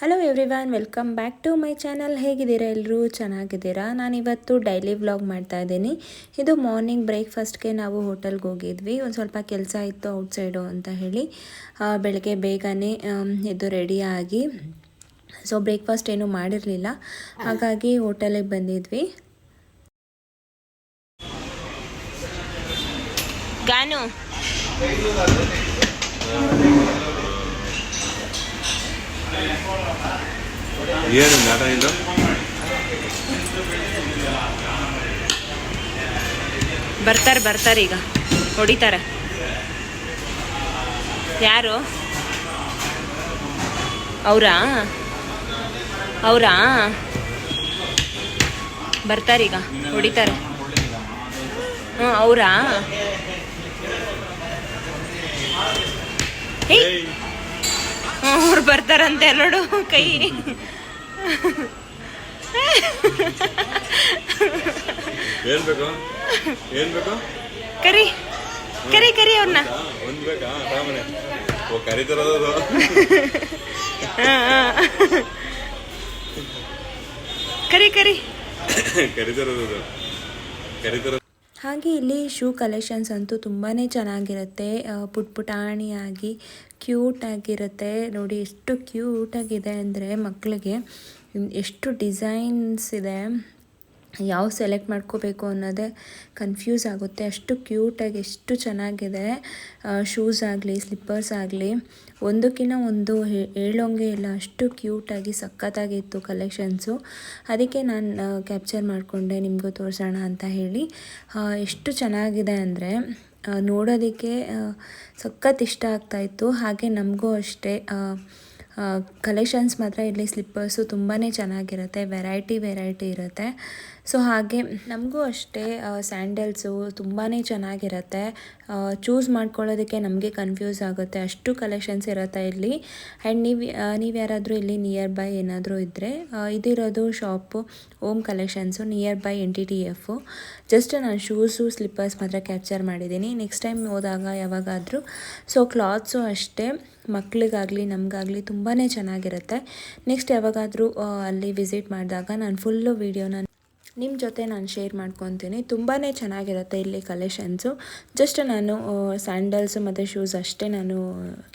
Hello everyone, welcome back to my channel. ಹೇಗಿದ್ದೀರಾ ಎಲ್ಲರೂ? ಚೆನ್ನಾಗಿದ್ದೀರಾ? ನಾನಿವತ್ತು ಡೈಲಿ ವ್ಲಾಗ್ ಮಾಡ್ತಾ ಇದ್ದೀನಿ. ಇದು ಮಾರ್ನಿಂಗ್ ಬ್ರೇಕ್ಫಾಸ್ಟ್ಗೆ ನಾವು ಹೋಟೆಲ್ಗೆ ಹೋಗಿದ್ವಿ. ಒಂದು ಸ್ವಲ್ಪ ಕೆಲಸ ಇತ್ತು ಔಟ್ಸೈಡು ಅಂತ ಹೇಳಿ ಬೆಳಗ್ಗೆ ಬೇಗನೆ ಇದು ರೆಡಿಯಾಗಿ ಸೊ ಬ್ರೇಕ್ಫಾಸ್ಟ್ ಏನೂ ಮಾಡಿರಲಿಲ್ಲ, ಹಾಗಾಗಿ ಹೋಟೆಲಿಗೆ ಬಂದಿದ್ವಿ. ಗಾನು ಏನು ನಾಟ ಇದು ಬರ್ತಾರೆ ಈಗ ಹೊಡಿತಾರೆ. ಯಾರು ಅವರಾ ಬರ್ತಾರೀಗ ಹೊಡಿತಾರೆ. ಅವರಾ ಅವ್ರು ಬರ್ತಾರಂತೆ ನೋಡು. ಕೈ ಏನ್ ಬೇಕು ಕರಿ ಕರಿ ಕರಿ ಅವ್ರನ್ನ. ಒಂದ್ ಬೇಕಾ? ಓ ಕರಿತಾರದು ಕರಿ ಕರಿ ಕರಿತಾರದು ಕರಿತಾರ. ಹಾಗೆ ಇಲ್ಲಿ ಶೂ ಕಲೆಕ್ಷನ್ಸ್ ಅಂತೂ ತುಂಬಾ ಚೆನ್ನಾಗಿರುತ್ತೆ. ಪುಟಾಣಿಯಾಗಿ ಕ್ಯೂಟಾಗಿರುತ್ತೆ ನೋಡಿ. ಎಷ್ಟು ಕ್ಯೂಟಾಗಿದೆ ಅಂದರೆ ಮಕ್ಕಳಿಗೆ ಎಷ್ಟು ಡಿಸೈನ್ಸ್ ಇದೆ, ಯಾವ ಸೆಲೆಕ್ಟ್ ಮಾಡ್ಕೋಬೇಕು ಅನ್ನೋದೇ ಕನ್ಫ್ಯೂಸ್ ಆಗುತ್ತೆ. ಅಷ್ಟು ಕ್ಯೂಟಾಗಿ ಎಷ್ಟು ಚೆನ್ನಾಗಿದೆ. ಶೂಸ್ ಆಗಲಿ ಸ್ಲಿಪ್ಪರ್ಸ್ ಆಗಲಿ ಒಂದಕ್ಕಿಂತ ಒಂದು ಹೇಳೋಂಗೆ ಇಲ್ಲ, ಅಷ್ಟು ಕ್ಯೂಟಾಗಿ ಸಖತ್ತಾಗಿತ್ತು ಕಲೆಕ್ಷನ್ಸು. ಅದಕ್ಕೆ ನಾನು ಕ್ಯಾಪ್ಚರ್ ಮಾಡಿಕೊಂಡೆ ನಿಮಗೂ ತೋರಿಸೋಣ ಅಂತ ಹೇಳಿ. ಎಷ್ಟು ಚೆನ್ನಾಗಿದೆ ಅಂದರೆ ನೋಡೋದಕ್ಕೆ ಸಖತ್ ಇಷ್ಟ ಆಗ್ತಾಯಿತ್ತು. ಹಾಗೆ ನಮಗೂ ಅಷ್ಟೇ ಕಲೆಕ್ಷನ್ಸ್ ಮಾತ್ರ ಇಲ್ಲಿ ಸ್ಲಿಪ್ಪರ್ಸು ತುಂಬಾ ಚೆನ್ನಾಗಿರುತ್ತೆ, ವೆರೈಟಿ ಇರುತ್ತೆ. ಸೊ ಹಾಗೆ ನಮಗೂ ಅಷ್ಟೇ ಸ್ಯಾಂಡಲ್ಸು ತುಂಬಾ ಚೆನ್ನಾಗಿರುತ್ತೆ. ಚೂಸ್ ಮಾಡ್ಕೊಳ್ಳೋದಕ್ಕೆ ನಮಗೆ ಕನ್ಫ್ಯೂಸ್ ಆಗುತ್ತೆ, ಅಷ್ಟು ಕಲೆಕ್ಷನ್ಸ್ ಇರುತ್ತೆ ಇಲ್ಲಿ. ಆ್ಯಂಡ್ ನೀವು ಯಾರಾದರೂ ಇಲ್ಲಿ ನಿಯರ್ ಬೈ ಏನಾದರೂ ಇದ್ದರೆ, ಇದಿರೋದು shop Om collections nearby NTTF. Just ನಾನು ಶೂಸು ಸ್ಲಿಪ್ಪರ್ಸ್ ಮಾತ್ರ ಕ್ಯಾಪ್ಚರ್ ಮಾಡಿದ್ದೀನಿ. ನೆಕ್ಸ್ಟ್ ಟೈಮ್ ಹೋದಾಗ ಯಾವಾಗಾದರೂ ಸೊ ಕ್ಲಾತ್ಸು ಅಷ್ಟೇ ಮಕ್ಕಳಿಗಾಗಲಿ ನಮಗಾಗಲಿ ತುಂಬಾ ಚೆನ್ನಾಗಿರುತ್ತೆ. ನೆಕ್ಸ್ಟ್ ಯಾವಾಗಾದರೂ ಅಲ್ಲಿ ವಿಸಿಟ್ ಮಾಡಿದಾಗ ನಾನು ಫುಲ್ಲು ವೀಡಿಯೋನ ನಿಮ್ಮ ಜೊತೆ ನಾನು ಶೇರ್ ಮಾಡ್ಕೊತೀನಿ. ತುಂಬಾ ಚೆನ್ನಾಗಿರುತ್ತೆ ಇಲ್ಲಿ ಕಲೆಕ್ಷನ್ಸು. ಜಸ್ಟ್ ನಾನು ಸ್ಯಾಂಡಲ್ಸು ಮತ್ತು ಶೂಸ್ ಅಷ್ಟೇ ನಾನು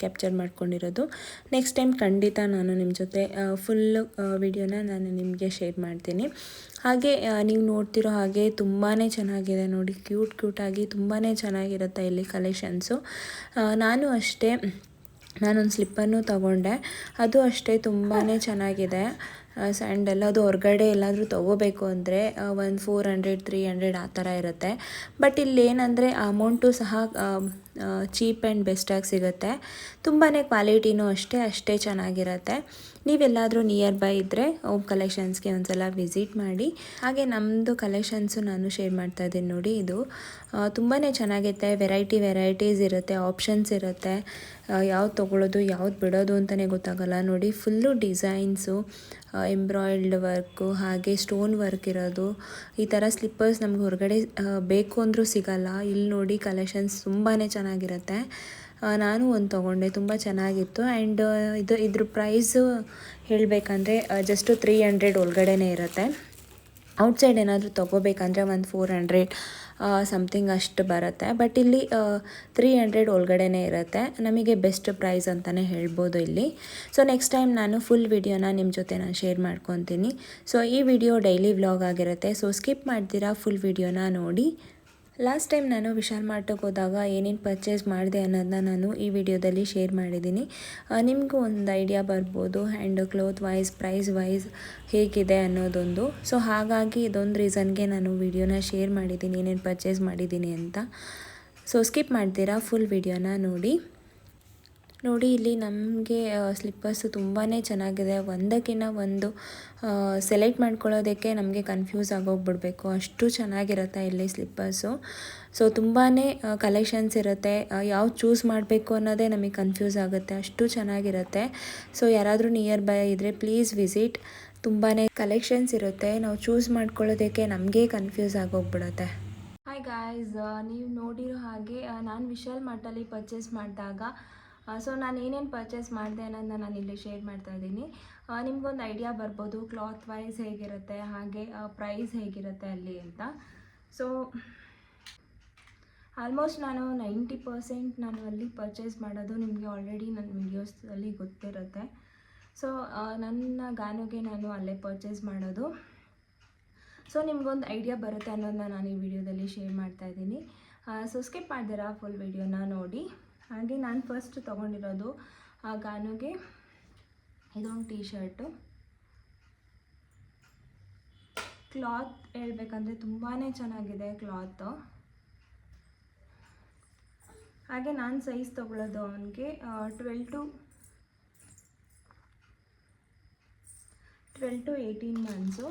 ಕ್ಯಾಪ್ಚರ್ ಮಾಡ್ಕೊಂಡಿರೋದು. ನೆಕ್ಸ್ಟ್ ಟೈಮ್ ಖಂಡಿತ ನಾನು ನಿಮ್ಮ ಜೊತೆ ಫುಲ್ಲು ವೀಡಿಯೋನ ನಾನು ನಿಮಗೆ ಶೇರ್ ಮಾಡ್ತೀನಿ. ಹಾಗೆ ನೀವು ನೋಡ್ತಿರೋ ಹಾಗೆ ತುಂಬಾ ಚೆನ್ನಾಗಿದೆ ನೋಡಿ, ಕ್ಯೂಟಾಗಿ ತುಂಬಾ ಚೆನ್ನಾಗಿರುತ್ತೆ ಇಲ್ಲಿ ಕಲೆಕ್ಷನ್ಸು. ನಾನು ಅಷ್ಟೇ ನಾನೊಂದು ಸ್ಲಿಪ್ಪನ್ನು ತೊಗೊಂಡೆ, ಅದು ಅಷ್ಟೇ ತುಂಬಾ ಚೆನ್ನಾಗಿದೆ. ಸ್ಯಾಂಡಲ್ ಅದು ಹೊರಗಡೆ ಎಲ್ಲಾದರೂ ತೊಗೋಬೇಕು ಅಂದರೆ ಒಂದು 400-300 ಆ ಥರ ಇರುತ್ತೆ. ಬಟ್ ಇಲ್ಲಿ ಏನಂದರೆ ಅಮೌಂಟು ಸಹ ಚೀಪ್ ಆ್ಯಂಡ್ ಬೆಸ್ಟಾಗಿ ಸಿಗುತ್ತೆ. ತುಂಬಾ ಕ್ವಾಲಿಟಿನೂ ಅಷ್ಟೇ ಚೆನ್ನಾಗಿರುತ್ತೆ. ನೀವೆಲ್ಲಾದರೂ ನಿಯರ್ ಬೈ ಇದ್ದರೆ ಓಮ್ ಕಲೆಕ್ಷನ್ಸ್ಗೆ ಒಂದ್ಸಲ ವಿಸಿಟ್ ಮಾಡಿ. ಹಾಗೆ ನಮ್ಮದು ಕಲೆಕ್ಷನ್ಸು ನಾನು ಶೇರ್ ಮಾಡ್ತಾ ಇದ್ದೀನಿ ನೋಡಿ. ಇದು ತುಂಬಾ ಚೆನ್ನಾಗಿರುತ್ತೆ, ವೆರೈಟೀಸ್ ಇರುತ್ತೆ, ಆಪ್ಷನ್ಸ್ ಇರುತ್ತೆ. ಯಾವ್ದು ತೊಗೊಳ್ಳೋದು ಯಾವ್ದು ಬಿಡೋದು ಅಂತಲೇ ಗೊತ್ತಾಗಲ್ಲ ನೋಡಿ. ಫುಲ್ಲು ಡಿಸೈನ್ಸು, ಎಂಬ್ರಾಯ್ಡ್ಡ್ ವರ್ಕು, ಹಾಗೆ ಸ್ಟೋನ್ ವರ್ಕ್ ಇರೋದು. ಈ ಥರ ಸ್ಲಿಪ್ಪರ್ಸ್ ನಮ್ಗೆ ಹೊರಗಡೆ ಬೇಕು ಅಂದರೂ ಸಿಗಲ್ಲ. ಇಲ್ಲಿ ನೋಡಿ ಕಲೆಕ್ಷನ್ಸ್ ತುಂಬಾ ಚೆನ್ನಾಗಿರುತ್ತೆ. ನಾನು ಒಂದು ತೊಗೊಂಡೆ, ತುಂಬ ಚೆನ್ನಾಗಿತ್ತು. ಆ್ಯಂಡ್ ಇದ್ರ ಪ್ರೈಸು ಹೇಳಬೇಕಂದ್ರೆ ಜಸ್ಟು 300 ಒಳಗಡೆನೇ ಇರುತ್ತೆ. ಔಟ್ಸೈಡ್ ಏನಾದರೂ ತೊಗೋಬೇಕಂದ್ರೆ ಒಂದು 400 ಸಮಥಿಂಗ್ ಅಷ್ಟು ಬರುತ್ತೆ. ಬಟ್ ಇಲ್ಲಿ 300 ಒಳಗಡೆನೇ ಇರುತ್ತೆ. ನಮಗೆ ಬೆಸ್ಟ್ ಪ್ರೈಸ್ ಅಂತಲೇ ಹೇಳ್ಬೋದು ಇಲ್ಲಿ. ಸೊ ನೆಕ್ಸ್ಟ್ ಟೈಮ್ ನಾನು ಫುಲ್ ವಿಡಿಯೋನ ನಿಮ್ಮ ಜೊತೆ ನಾನು ಶೇರ್ ಮಾಡ್ಕೊತೀನಿ. ಸೊ ಈ ವಿಡಿಯೋ ಡೈಲಿ ವ್ಲಾಗ್ ಆಗಿರುತ್ತೆ. ಸೊ ಸ್ಕಿಪ್ ಮಾಡ್ತೀರಾ, ಫುಲ್ ವಿಡಿಯೋನ ನೋಡಿ. ಲಾಸ್ಟ್ ಟೈಮ್ ನಾನು ವಿಶಾಲ್ ಮಾರ್ಟಿಗೆ ಹೋದಾಗ ಏನೇನು ಪರ್ಚೇಸ್ ಮಾಡಿದೆ ಅನ್ನೋದನ್ನ ನಾನು ಈ ವಿಡಿಯೋದಲ್ಲಿ ಶೇರ್ ಮಾಡಿದ್ದೀನಿ. ನಿಮಗೂ ಒಂದು ಐಡಿಯಾ ಬರ್ಬೋದು, and cloth wise price wise ಹೇಗಿದೆ ಅನ್ನೋದೊಂದು. ಸೊ ಹಾಗಾಗಿ ಇದೊಂದು ರೀಸನ್ಗೆ ನಾನು ವಿಡಿಯೋನ ಶೇರ್ ಮಾಡಿದ್ದೀನಿ, ಏನೇನು ಪರ್ಚೇಸ್ ಮಾಡಿದ್ದೀನಿ ಅಂತ. ಸೊ ಸ್ಕಿಪ್ ಮಾಡ್ತೀರಾ, ಫುಲ್ ವಿಡಿಯೋನ ನೋಡಿ. ಇಲ್ಲಿ ನಮಗೆ ಸ್ಲಿಪ್ಪರ್ಸು ತುಂಬಾ ಚೆನ್ನಾಗಿದೆ. ಒಂದಕ್ಕಿಂತ ಒಂದು ಸೆಲೆಕ್ಟ್ ಮಾಡ್ಕೊಳ್ಳೋದಕ್ಕೆ ನಮಗೆ ಕನ್ಫ್ಯೂಸ್ ಆಗೋಗ್ಬಿಡ್ಬೇಕು, ಅಷ್ಟು ಚೆನ್ನಾಗಿರುತ್ತೆ ಇಲ್ಲಿ ಸ್ಲಿಪ್ಪರ್ಸು. ಸೊ ತುಂಬಾ ಕಲೆಕ್ಷನ್ಸ್ ಇರುತ್ತೆ, ಯಾವ್ದು ಚೂಸ್ ಮಾಡಬೇಕು ಅನ್ನೋದೇ ನಮಗೆ ಕನ್ಫ್ಯೂಸ್ ಆಗುತ್ತೆ, ಅಷ್ಟು ಚೆನ್ನಾಗಿರುತ್ತೆ. ಸೊ ಯಾರಾದರೂ ನಿಯರ್ ಬೈ ಇದ್ದರೆ ಪ್ಲೀಸ್ ವಿಸಿಟ್. ತುಂಬಾ ಕಲೆಕ್ಷನ್ಸ್ ಇರುತ್ತೆ, ನಾವು ಚೂಸ್ ಮಾಡ್ಕೊಳ್ಳೋದಕ್ಕೆ ನಮಗೆ ಕನ್ಫ್ಯೂಸ್ ಆಗೋಗ್ಬಿಡುತ್ತೆ. ಹಾಯ್ ಗಾಯ್ಸ್, ನೀವು ನೋಡಿರೋ ಹಾಗೆ ನಾನು ವಿಶಾಲ್ ಮಾರ್ಟಲ್ಲಿ ಪರ್ಚೇಸ್ ಮಾಡಿದಾಗ ಸೊ ನಾನು ಏನೇನು ಪರ್ಚೇಸ್ ಮಾಡಿದೆ ಅನ್ನೋದನ್ನ ನಾನು ಇಲ್ಲಿ ಶೇರ್ ಮಾಡ್ತಾ ಇದ್ದೀನಿ. ನಿಮ್ಗೊಂದು ಐಡಿಯಾ ಬರ್ಬೋದು ಕ್ಲಾತ್ ವೈಸ್ ಹೇಗಿರುತ್ತೆ, ಹಾಗೆ ಪ್ರೈಸ್ ಹೇಗಿರುತ್ತೆ ಅಲ್ಲಿ ಅಂತ. ಸೊ ಆಲ್ಮೋಸ್ಟ್ ನಾನು 90% ನಾನು ಅಲ್ಲಿ ಪರ್ಚೇಸ್ ಮಾಡೋದು ನಿಮಗೆ ಆಲ್ರೆಡಿ ನನ್ನ ವೀಡಿಯೋಸಲ್ಲಿ ಗೊತ್ತಿರುತ್ತೆ. ಸೊ ನನ್ನ ಗಾನುಗೆ ನಾನು ಅಲ್ಲೇ ಪರ್ಚೇಸ್ ಮಾಡೋದು. ಸೊ ನಿಮ್ಗೊಂದು ಐಡಿಯಾ ಬರುತ್ತೆ ಅನ್ನೋದನ್ನ ನಾನು ಈ ವಿಡಿಯೋದಲ್ಲಿ ಶೇರ್ ಮಾಡ್ತಾ ಇದ್ದೀನಿ. ಸೊ ಸ್ಕಿಪ್ ಮಾಡ್ದಿರಾ ಫುಲ್ ವಿಡಿಯೋನ ನೋಡಿ. ಹಾಗೆ ನಾನು ಫಸ್ಟ್ ತೊಗೊಂಡಿರೋದು ಗಾನುಗೆ ಇದೊಂದು ಟೀ ಶರ್ಟು. ಕ್ಲಾತ್ ಹೇಳ್ಬೇಕಂದ್ರೆ ತುಂಬಾ ಚೆನ್ನಾಗಿದೆ ಕ್ಲಾತು. ಹಾಗೆ ನಾನು ಸೈಜ್ ತೊಗೊಳ್ಳೋದು ಅವನಿಗೆ 12 to 18 ಮಂತ್ಸು.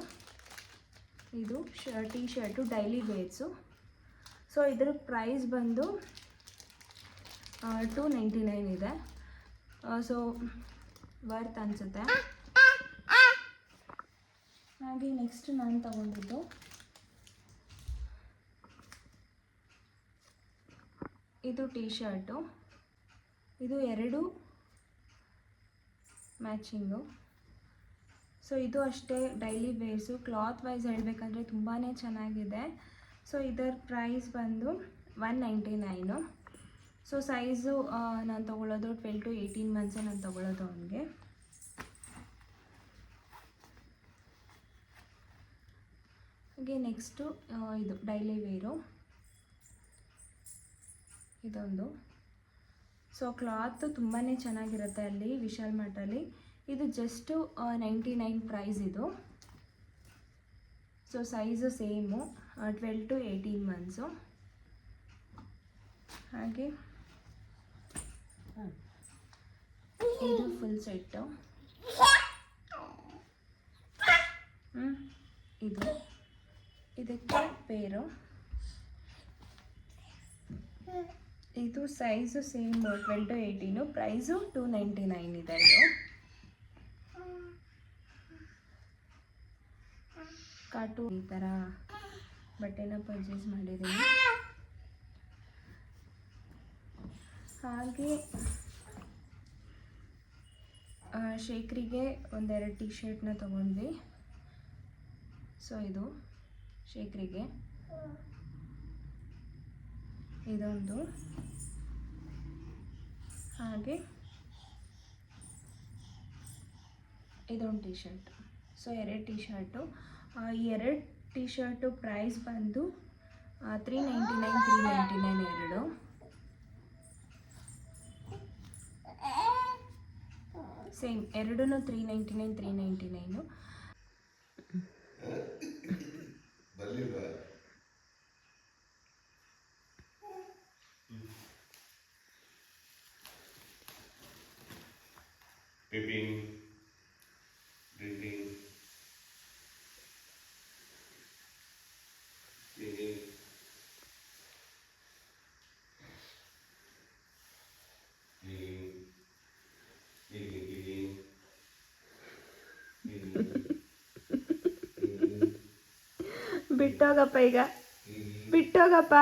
ಇದು T shirt daily wears. So ಇದ್ರ ಪ್ರೈಸ್ ಬಂದು $299 ಇದೆ. ಸೊ ವರ್ತ್ ಅನಿಸುತ್ತೆ. ಹಾಗೆ ನೆಕ್ಸ್ಟ್ ನಾನು ತಗೊಂಡಿದ್ದು ಇದು ಟೀ ಶರ್ಟು. ಇದು 2 ಮ್ಯಾಚಿಂಗು. ಸೊ ಇದು ಅಷ್ಟೇ ಡೈಲಿ ವೇರ್ಸು. ಕ್ಲಾತ್ ವೈಸ್ ಹೇಳಬೇಕಂದ್ರೆ ತುಂಬಾ ಚೆನ್ನಾಗಿದೆ. ಸೊ ಇದರ ಪ್ರೈಸ್ ಬಂದು $199. ಸೊ ಸೈಜು ನಾನು ತೊಗೊಳ್ಳೋದು 12 to 18 ಮಂತ್ಸೇ ನಾನು ತೊಗೊಳ್ಳೋದು ಅವನಿಗೆ. ಹಾಗೆ ನೆಕ್ಸ್ಟು ಇದು ಡೈಲಿ ವೇರು ಇದೊಂದು. ಸೊ ಕ್ಲಾತ್ ತುಂಬಾ ಚೆನ್ನಾಗಿರುತ್ತೆ ಅಲ್ಲಿ ವಿಶಾಲ್ ಮಾರ್ಟಲ್ಲಿ. ಇದು ಜಸ್ಟು 99 ಪ್ರೈಸ್ ಇದು. So size same 12 to 18 months. ಹಾಗೆ ಇದು ಫುಲ್ ಸೆಟ್ಟು. ಇದಕ್ಕೆ ಪೇರು. ಇದು ಸೈಜು ಸೇಮ್ 12 to 18, ಪ್ರೈಸು $299 ಇದೆ. ಇದು ಕಾರ್ಟೂನ್ ಈ ಥರ ಬಟ್ಟೆನ ಪರ್ಚೇಸ್ ಮಾಡಿದ್ದೀನಿ. ಹಾಗೆ ಶೇಖ್ರಿಗೆ ಒಂದೆರಡು ಟೀ ಶರ್ಟ್ನ ತೊಗೊಂಡ್ವಿ. ಸೊ ಇದು ಶೇಖ್ರಿಗೆ ಇದೊಂದು. ಹಾಗೆ ಇದೊಂದು T shirt. So 2 T shirt. ಈ 2 ಟೀ ಶರ್ಟು ಪ್ರೈಸ್ ಬಂದು $399 ಎರಡು. ಸೇಮ್ ಎರಡೂ $399. Peeping, drinking, eating, ಬಿಟ್ಟೋಗಪ್ಪ, ಈಗ ಬಿಟ್ಟೋಗಪ್ಪ,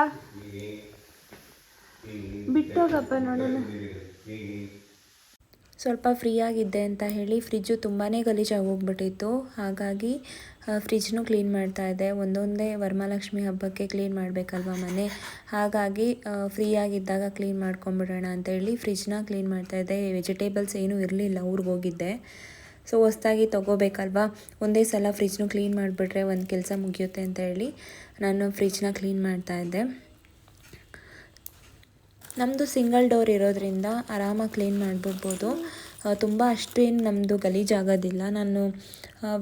ಬಿಟ್ಟೋಗಪ್ಪ ನೋಡೋಣ. ಸ್ವಲ್ಪ ಫ್ರೀ ಆಗಿದ್ದೆ ಅಂತ ಹೇಳಿ ಫ್ರಿಜ್ಜು ತುಂಬಾ ಗಲೀಜಾಗಿ ಹೋಗ್ಬಿಟ್ಟಿತ್ತು. ಹಾಗಾಗಿ ಫ್ರಿಜ್ನು ಕ್ಲೀನ್ ಮಾಡ್ತಾಯಿದ್ದೆ. ಒಂದೊಂದೇ ವರಮಹಾಲಕ್ಷ್ಮಿ ಹಬ್ಬಕ್ಕೆ ಕ್ಲೀನ್ ಮಾಡಬೇಕಲ್ವ ಮನೆ. ಹಾಗಾಗಿ ಫ್ರೀ ಆಗಿದ್ದಾಗ ಕ್ಲೀನ್ ಮಾಡ್ಕೊಂಬಿಡೋಣ ಅಂತೇಳಿ ಫ್ರಿಜ್ನ ಕ್ಲೀನ್ ಮಾಡ್ತಾಯಿದ್ದೆ. ವೆಜಿಟೇಬಲ್ಸ್ ಏನೂ ಇರಲಿಲ್ಲ, ಊರಿಗೆ ಹೋಗಿದ್ದೆ. ಸೊ ಹೊಸ್ದಾಗಿ ತೊಗೋಬೇಕಲ್ವ, ಒಂದೇ ಸಲ ಫ್ರಿಜ್ನು ಕ್ಲೀನ್ ಮಾಡಿಬಿಟ್ರೆ ಒಂದು ಕೆಲಸ ಮುಗಿಯುತ್ತೆ ಅಂತ ಹೇಳಿ ನಾನು ಫ್ರಿಜ್ನ ಕ್ಲೀನ್ ಮಾಡ್ತಾಯಿದ್ದೆ. ನಮ್ಮದು ಸಿಂಗಲ್ ಡೋರ್ ಇರೋದ್ರಿಂದ ಆರಾಮಾಗಿ ಕ್ಲೀನ್ ಮಾಡಿಬಿಡ್ಬೋದು. ತುಂಬ ಅಷ್ಟೇನು ನಮ್ಮದು ಗಲೀಜಾಗೋದಿಲ್ಲ. ನಾನು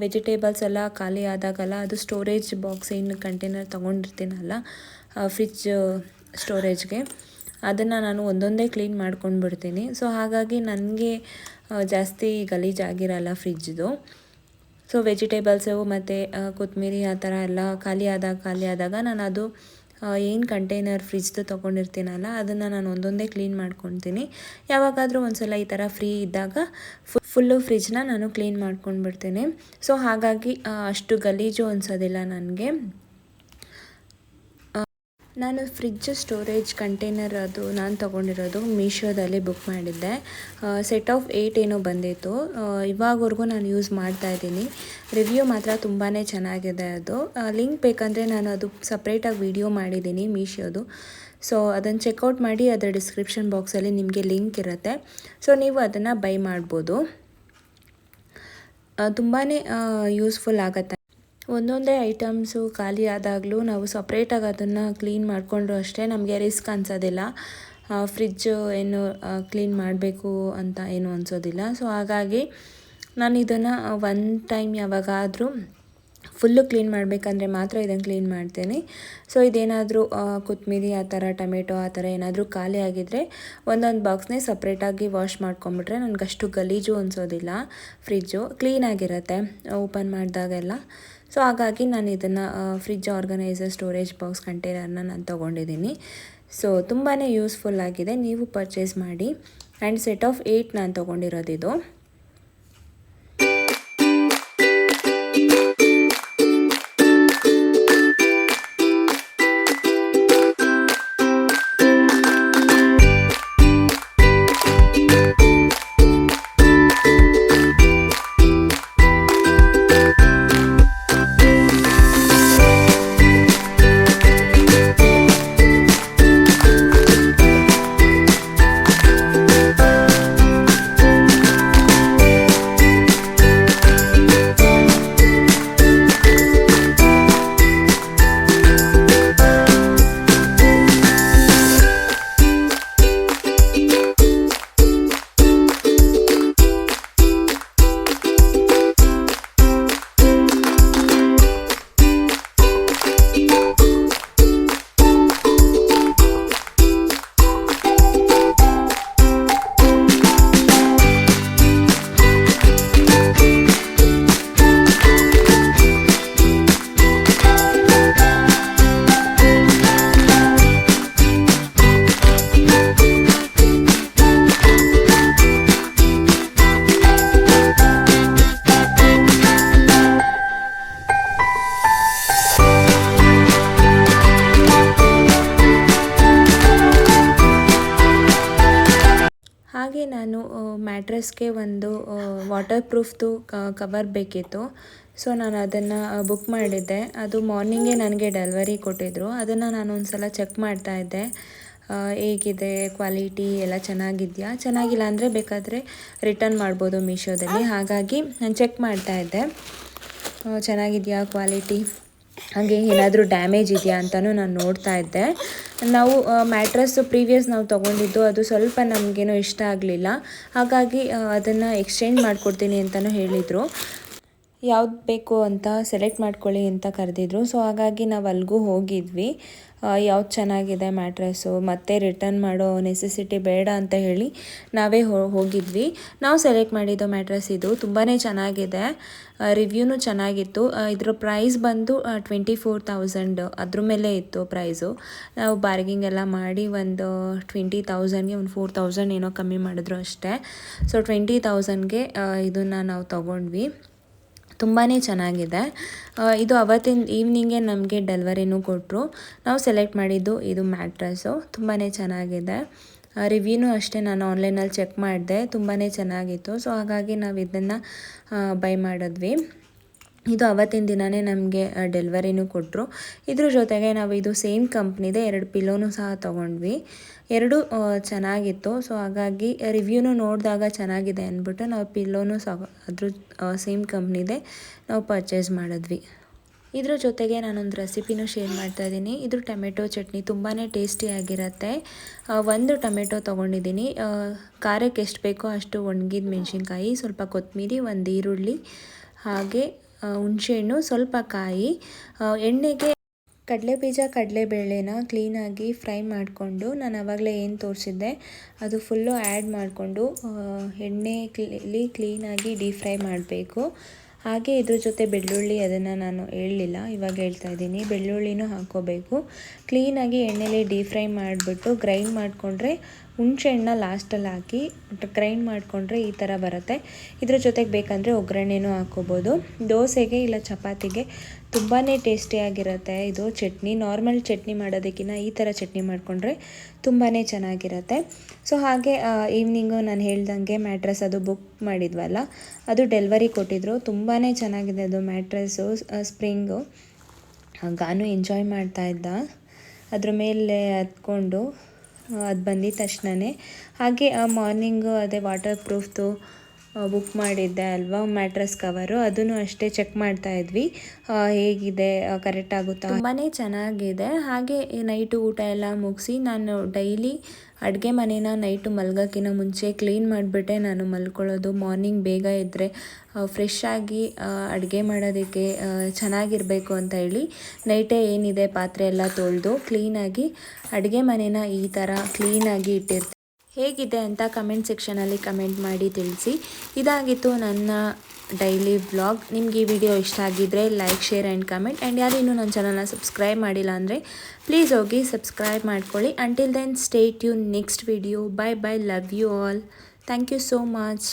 ವೆಜಿಟೇಬಲ್ಸ್ ಎಲ್ಲ ಖಾಲಿ ಆದಾಗಲ್ಲ, ಅದು ಸ್ಟೋರೇಜ್ ಬಾಕ್ಸ್ ಏನು ಕಂಟೈನರ್ ತೊಗೊಂಡಿರ್ತೀನಲ್ಲ ಫ್ರಿಜ್ ಸ್ಟೋರೇಜ್ಗೆ, ಅದನ್ನು ನಾನು ಒಂದೊಂದೇ ಕ್ಲೀನ್ ಮಾಡ್ಕೊಂಡು ಬಿಡ್ತೀನಿ. ಸೊ ಹಾಗಾಗಿ ನನಗೆ ಜಾಸ್ತಿ ಗಲೀಜಾಗಿರಲ್ಲ ಫ್ರಿಜ್ದು. ಸೊ ವೆಜಿಟೇಬಲ್ಸು ಮತ್ತು ಕೊತ್ತಂಬರಿ ಆ ಥರ ಎಲ್ಲ ಖಾಲಿ ಆದಾಗ ನಾನು ಅದು ಏನು ಕಂಟೈನರ್ ಫ್ರಿಜ್ದು ತೊಗೊಂಡಿರ್ತೀನಲ್ಲ ಅದನ್ನು ನಾನು ಒಂದೊಂದೇ ಕ್ಲೀನ್ ಮಾಡ್ಕೊತೀನಿ. ಯಾವಾಗಾದರೂ ಒಂದು ಸಲ ಈ ಥರ ಫ್ರೀ ಇದ್ದಾಗ ಫುಲ್ಲು ಫ್ರಿಜ್ನ ನಾನು ಕ್ಲೀನ್ ಮಾಡ್ಕೊಂಡು ಬಿಡ್ತೀನಿ. ಸೊ ಹಾಗಾಗಿ ಅಷ್ಟು ಗಲೀಜು ಅನಿಸೋದಿಲ್ಲ ನನಗೆ. ನಾನು ಫ್ರಿಡ್ಜ್ ಸ್ಟೋರೇಜ್ ಕಂಟೈನರ್ ಅದು ನಾನು ತೊಗೊಂಡಿರೋದು ಮೀಶೋದಲ್ಲಿ ಬುಕ್ ಮಾಡಿದ್ದೆ. ಸೆಟ್ ಆಫ್ 8 ಏನೋ ಬಂದಿತ್ತು. ಇವಾಗವರೆಗೂ ನಾನು ಯೂಸ್ ಮಾಡ್ತಾಯಿದ್ದೀನಿ. ರಿವ್ಯೂ ಮಾತ್ರ ತುಂಬಾ ಚೆನ್ನಾಗಿದೆ. ಅದು ಲಿಂಕ್ ಬೇಕಂದರೆ ನಾನು ಅದು ಸಪ್ರೇಟಾಗಿ ವಿಡಿಯೋ ಮಾಡಿದ್ದೀನಿ ಮೀಶೋದು. ಸೊ ಅದನ್ನು ಚೆಕ್ಔಟ್ ಮಾಡಿ, ಅದರ ಡಿಸ್ಕ್ರಿಪ್ಷನ್ ಬಾಕ್ಸಲ್ಲಿ ನಿಮಗೆ ಲಿಂಕ್ ಇರುತ್ತೆ. ಸೊ ನೀವು ಅದನ್ನು ಬೈ ಮಾಡ್ಬೋದು. ತುಂಬಾ ಯೂಸ್ಫುಲ್ ಆಗುತ್ತೆ. ಒಂದೊಂದೇ ಐಟಮ್ಸು ಖಾಲಿ ಆದಾಗಲೂ ನಾವು ಸಪ್ರೇಟಾಗಿ ಅದನ್ನು ಕ್ಲೀನ್ ಮಾಡಿಕೊಂಡ್ರು ಅಷ್ಟೇ ನಮಗೆ ರಿಸ್ಕ್ ಅನಿಸೋದಿಲ್ಲ. ಫ್ರಿಜ್ಜು ಏನು ಕ್ಲೀನ್ ಮಾಡಬೇಕು ಅಂತ ಏನು ಅನಿಸೋದಿಲ್ಲ. ಸೊ ಹಾಗಾಗಿ ನಾನು ಇದನ್ನು ಒನ್ ಟೈಮ್ ಯಾವಾಗಾದರೂ ಫುಲ್ಲು ಕ್ಲೀನ್ ಮಾಡಬೇಕಂದ್ರೆ ಮಾತ್ರ ಇದನ್ನು ಕ್ಲೀನ್ ಮಾಡ್ತೀನಿ. ಸೊ ಇದೇನಾದರೂ ಕೊತ್ತಂಬರಿ ಆ ಥರ ಟೊಮೆಟೊ ಆ ಥರ ಏನಾದರೂ ಖಾಲಿ ಆಗಿದ್ದರೆ ಒಂದೊಂದು ಬಾಕ್ಸ್ನೇ ಸಪ್ರೇಟಾಗಿ ವಾಶ್ ಮಾಡ್ಕೊಂಬಿಟ್ರೆ ನನಗಷ್ಟು ಗಲೀಜು ಅನಿಸೋದಿಲ್ಲ. ಫ್ರಿಜ್ಜು ಕ್ಲೀನಾಗಿರುತ್ತೆ ಓಪನ್ ಮಾಡಿದಾಗೆಲ್ಲ. ಸೊ ಹಾಗಾಗಿ ನಾನು ಇದನ್ನು ಫ್ರಿಜ್ ಆರ್ಗನೈಸರ್ ಸ್ಟೋರೇಜ್ ಬಾಕ್ಸ್ ಕಂಟೈನರ್ನ ನಾನು ತೊಗೊಂಡಿದ್ದೀನಿ. ಸೊ ತುಂಬಾ ಯೂಸ್ಫುಲ್ ಆಗಿದೆ, ನೀವು ಪರ್ಚೇಸ್ ಮಾಡಿ. ಆ್ಯಂಡ್ ಸೆಟ್ ಆಫ್ 8 ನಾನು ತೊಗೊಂಡಿರೋದಿದು. ಹಾಗೆ ನಾನು ಮ್ಯಾಟ್ರೆಸ್ಗೆ ಒಂದು ವಾಟರ್ ಪ್ರೂಫ್ದು ಕವರ್ ಬೇಕಿತ್ತು. ಸೊ ನಾನು ಅದನ್ನು ಬುಕ್ ಮಾಡಿದ್ದೆ. ಅದು ಮಾರ್ನಿಂಗೇ ನನಗೆ ಡೆಲಿವರಿ ಕೊಟ್ಟಿದ್ದರು. ಅದನ್ನು ನಾನು ಒಂದು ಸಲ ಚೆಕ್ ಮಾಡ್ತಾಯಿದ್ದೆ, ಹೇಗಿದೆ ಕ್ವಾಲಿಟಿ ಎಲ್ಲ ಚೆನ್ನಾಗಿದೆಯಾ. ಚೆನ್ನಾಗಿಲ್ಲ ಅಂದರೆ ಬೇಕಾದರೆ ರಿಟರ್ನ್ ಮಾಡ್ಬೋದು ಮೀಶೋದಲ್ಲಿ. ಹಾಗಾಗಿ ನಾನು ಚೆಕ್ ಮಾಡ್ತಾಯಿದ್ದೆ ಚೆನ್ನಾಗಿದೆಯಾ ಕ್ವಾಲಿಟಿ, ಹಾಗೆ ಏನಾದರೂ ಡ್ಯಾಮೇಜ್ ಇದೆಯಾ ಅಂತಲೂ ನಾನು ನೋಡ್ತಾ ಇದ್ದೆ. ನಾವು ಮ್ಯಾಟ್ರಸ್ಸು ಪ್ರೀವಿಯಸ್ ನಾವು ತೊಗೊಂಡಿದ್ದು ಅದು ಸ್ವಲ್ಪ ನಮಗೇನೋ ಇಷ್ಟ ಆಗಲಿಲ್ಲ. ಹಾಗಾಗಿ ಅದನ್ನು ಎಕ್ಸ್ಚೇಂಜ್ ಮಾಡಿಕೊಡ್ತೀನಿ ಅಂತಲೂ ಹೇಳಿದರು. ಯಾವ್ದು ಬೇಕು ಅಂತ ಸೆಲೆಕ್ಟ್ ಮಾಡ್ಕೊಳ್ಳಿ ಅಂತ ಕರೆದಿದ್ರು. ಸೊ ಹಾಗಾಗಿ ನಾವು ಅಲ್ಲಿಗೂ ಹೋಗಿದ್ವಿ. ಯಾವ್ದು ಚೆನ್ನಾಗಿದೆ ಮ್ಯಾಟ್ರೆಸ್ಸು ಮತ್ತೆ ರಿಟರ್ನ್ ಮಾಡೋ ನೆಸೆಸಿಟಿ ಬೇಡ ಅಂತ ಹೇಳಿ ನಾವೇ ಹೋಗಿದ್ವಿ. ನಾವು ಸೆಲೆಕ್ಟ್ ಮಾಡಿದ್ದು ಮ್ಯಾಟ್ರೆಸ್ ಇದು ತುಂಬಾ ಚೆನ್ನಾಗಿದೆ. ರಿವ್ಯೂನು ಚೆನ್ನಾಗಿತ್ತು. ಇದರ ಪ್ರೈಸ್ ಬಂದು 24,000 ಅದ್ರ ಮೇಲೆ ಇತ್ತು ಪ್ರೈಸು. ನಾವು ಬಾರ್ಗಿಂಗ್ ಎಲ್ಲ ಮಾಡಿ ಒಂದು 20,000ಗೆ ಒಂದು 4,000 ಏನೋ ಕಮ್ಮಿ ಮಾಡಿದ್ರು ಅಷ್ಟೇ. ಸೊ 20,000ಗೆ ಇದನ್ನು ನಾವು ತೊಗೊಂಡ್ವಿ. ತುಂಬಾ ಚೆನ್ನಾಗಿದೆ. ಇದು ಅವತ್ತಿನ ಈವ್ನಿಂಗೇ ನಮಗೆ ಡೆಲಿವರಿನೂ ಕೊಟ್ಟರು. ನಾವು ಸೆಲೆಕ್ಟ್ ಮಾಡಿದ್ದು ಇದು ಮ್ಯಾಟ್ರಸ್ಸು ತುಂಬಾ ಚೆನ್ನಾಗಿದೆ. ರಿವ್ಯೂನೂ ಅಷ್ಟೇ ನಾನು ಆನ್ಲೈನಲ್ಲಿ ಚೆಕ್ ಮಾಡಿದೆ, ತುಂಬಾ ಚೆನ್ನಾಗಿತ್ತು. ಸೊ ಹಾಗಾಗಿ ನಾವು ಇದನ್ನು ಬೈ ಮಾಡಿದ್ವಿ. ಇದು ಅವತ್ತಿನ ದಿನವೇ ನಮಗೆ ಡೆಲಿವರಿನೂ ಕೊಟ್ಟರು. ಇದ್ರ ಜೊತೆಗೆ ನಾವು ಇದು ಸೇಮ್ ಕಂಪ್ನಿದೆ 2 ಪಿಲ್ಲೋನು ಸಹ ತೊಗೊಂಡ್ವಿ. ಎರಡೂ ಚೆನ್ನಾಗಿತ್ತು. ಸೊ ಹಾಗಾಗಿ ರಿವ್ಯೂನು ನೋಡಿದಾಗ ಚೆನ್ನಾಗಿದೆ ಅಂದ್ಬಿಟ್ಟು ನಾವು ಪಿಲ್ಲೋನು ಸಹ ಅದ್ರ ಸೇಮ್ ಕಂಪ್ನಿದೆ ನಾವು ಪರ್ಚೇಸ್ ಮಾಡಿದ್ವಿ. ಇದ್ರ ಜೊತೆಗೆ ನಾನೊಂದು ರೆಸಿಪಿನೂ ಶೇರ್ ಮಾಡ್ತಾಯಿದ್ದೀನಿ. ಇದು ಟೊಮೆಟೊ ಚಟ್ನಿ ತುಂಬಾ ಟೇಸ್ಟಿಯಾಗಿರುತ್ತೆ. ಒಂದು ಟೊಮೆಟೊ ತೊಗೊಂಡಿದ್ದೀನಿ. ಖಾರಕ್ಕೆ ಎಷ್ಟು ಬೇಕೋ ಅಷ್ಟು ಒಣಗಿದ ಮೆಣಸಿನ್ಕಾಯಿ, ಸ್ವಲ್ಪ ಕೊತ್ತಂಬರಿ, ಒಂದು ಈರುಳ್ಳಿ, ಹಾಗೆ ಹುಣಸೆಹಣ್ಣು, ಸ್ವಲ್ಪ ಕಾಯಿ, ಎಣ್ಣೆಗೆ ಕಡಲೆಬೀಜ ಕಡಲೆಬೇಳೆನ ಕ್ಲೀನಾಗಿ ಫ್ರೈ ಮಾಡಿಕೊಂಡು ನಾನು ಆವಾಗಲೇ ಏನು ತೋರಿಸಿದ್ದೆ ಅದು ಫುಲ್ಲು ಆ್ಯಡ್ ಮಾಡಿಕೊಂಡು ಎಣ್ಣೆಲಿ ಕ್ಲೀನಾಗಿ ಡೀಪ್ ಫ್ರೈ ಮಾಡಬೇಕು. ಹಾಗೆ ಇದ್ರ ಜೊತೆ ಬೆಳ್ಳುಳ್ಳಿ, ಅದನ್ನು ನಾನು ಹೇಳಲಿಲ್ಲ, ಇವಾಗ ಹೇಳ್ತಾ ಇದ್ದೀನಿ. ಬೆಳ್ಳುಳ್ಳಿನೂ ಹಾಕ್ಕೋಬೇಕು. ಕ್ಲೀನಾಗಿ ಎಣ್ಣೆಲಿ ಡೀಪ್ ಫ್ರೈ ಮಾಡಿಬಿಟ್ಟು ಗ್ರೈಂಡ್ ಮಾಡಿಕೊಂಡ್ರೆ ಹುಣಸೆ ಹಣ್ಣನ್ನ ಲಾಸ್ಟಲ್ಲಿ ಹಾಕಿ ಗ್ರೈಂಡ್ ಮಾಡಿಕೊಂಡ್ರೆ ಈ ಥರ ಬರುತ್ತೆ. ಇದ್ರ ಜೊತೆಗೆ ಬೇಕಂದರೆ ಒಗ್ಗರಣೆನೂ ಹಾಕ್ಕೋಬೋದು. ದೋಸೆಗೆ ಇಲ್ಲ ಚಪಾತಿಗೆ ತುಂಬಾ ಟೇಸ್ಟಿಯಾಗಿರುತ್ತೆ ಇದು ಚಟ್ನಿ. ನಾರ್ಮಲ್ ಚಟ್ನಿ ಮಾಡೋದಕ್ಕಿಂತ ಈ ಥರ ಚಟ್ನಿ ಮಾಡಿಕೊಂಡ್ರೆ ತುಂಬಾ ಚೆನ್ನಾಗಿರುತ್ತೆ. ಸೊ ಹಾಗೆ ಈವ್ನಿಂಗು ನಾನು ಹೇಳ್ದಂಗೆ ಮ್ಯಾಟ್ರಸ್ ಅದು ಬುಕ್ ಮಾಡಿದ್ವಲ್ಲ, ಅದು ಡೆಲಿವರಿ ಕೊಟ್ಟಿದ್ರು. ತುಂಬಾ ಚೆನ್ನಾಗಿದೆ ಅದು ಮ್ಯಾಟ್ರಸ್ಸು ಸ್ಪ್ರಿಂಗು. ಗಾನು ಎಂಜಾಯ್ ಮಾಡ್ತಾಯಿದ್ದ ಅದ್ರ ಮೇಲೆ ಹತ್ಕೊಂಡು. ಅದು ಬಂದಿದ ತಕ್ಷಣವೇ ಹಾಗೆ ಮಾರ್ನಿಂಗು ಅದೇ ವಾಟರ್ ಪ್ರೂಫ್ದು ಬುಕ್ ಮಾಡಿದ್ದೆ ಅಲ್ವಾ ಮ್ಯಾಟ್ರಸ್ ಕವರು, ಅದನ್ನು ಅಷ್ಟೇ ಚೆಕ್ ಮಾಡ್ತಾಯಿದ್ವಿ ಹೇಗಿದೆ, ಕರೆಕ್ಟ್ ಆಗುತ್ತಾ. ತುಂಬಾ ಚೆನ್ನಾಗಿದೆ. ಹಾಗೆ ನೈಟು ಊಟ ಎಲ್ಲ ಮುಗಿಸಿ ನಾನು ಡೈಲಿ ಅಡುಗೆ ಮನೇನ ನೈಟು ಮಲ್ಗೋಕ್ಕಿಂತ ಮುಂಚೆ ಕ್ಲೀನ್ ಮಾಡಿಬಿಟ್ಟೆ ನಾನು ಮಲ್ಕೊಳ್ಳೋದು. ಮಾರ್ನಿಂಗ್ ಬೇಗ ಎದ್ದರೆ ಫ್ರೆಶ್ ಆಗಿ ಅಡುಗೆ ಮಾಡೋದಕ್ಕೆ ಚೆನ್ನಾಗಿರಬೇಕು ಅಂತ ಹೇಳಿ ನೈಟೇ ಏನಿದೆ ಪಾತ್ರೆ ಎಲ್ಲ ತೊಳೆದು ಕ್ಲೀನಾಗಿ ಅಡುಗೆ ಮನೇನ ಈ ಥರ ಕ್ಲೀನಾಗಿ ಇಟ್ಟಿರ್ತೀನಿ. ಹೇಗಿದೆ ಅಂತ ಕಮೆಂಟ್ ಸೆಕ್ಷನಲ್ಲಿ ಕಮೆಂಟ್ ಮಾಡಿ ತಿಳಿಸಿ. ಇದಾಗಿತ್ತು ನನ್ನ ಡೈಲಿ ವ್ಲಾಗ್. ನಿಮ್ಗೆ ಈ ವಿಡಿಯೋ ಇಷ್ಟ ಆಗಿದ್ದರೆ like, share and comment. And ಯಾರು ಇನ್ನೂ ನನ್ನ ಚಾನಲ್ನ ಸಬ್ಸ್ಕ್ರೈಬ್ ಮಾಡಿಲ್ಲ ಅಂದರೆ ಪ್ಲೀಸ್ ಹೋಗಿ ಸಬ್ಸ್ಕ್ರೈಬ್ ಮಾಡ್ಕೊಳ್ಳಿ. Until then stay tune next video. Bye bye, love you all. Thank you so much.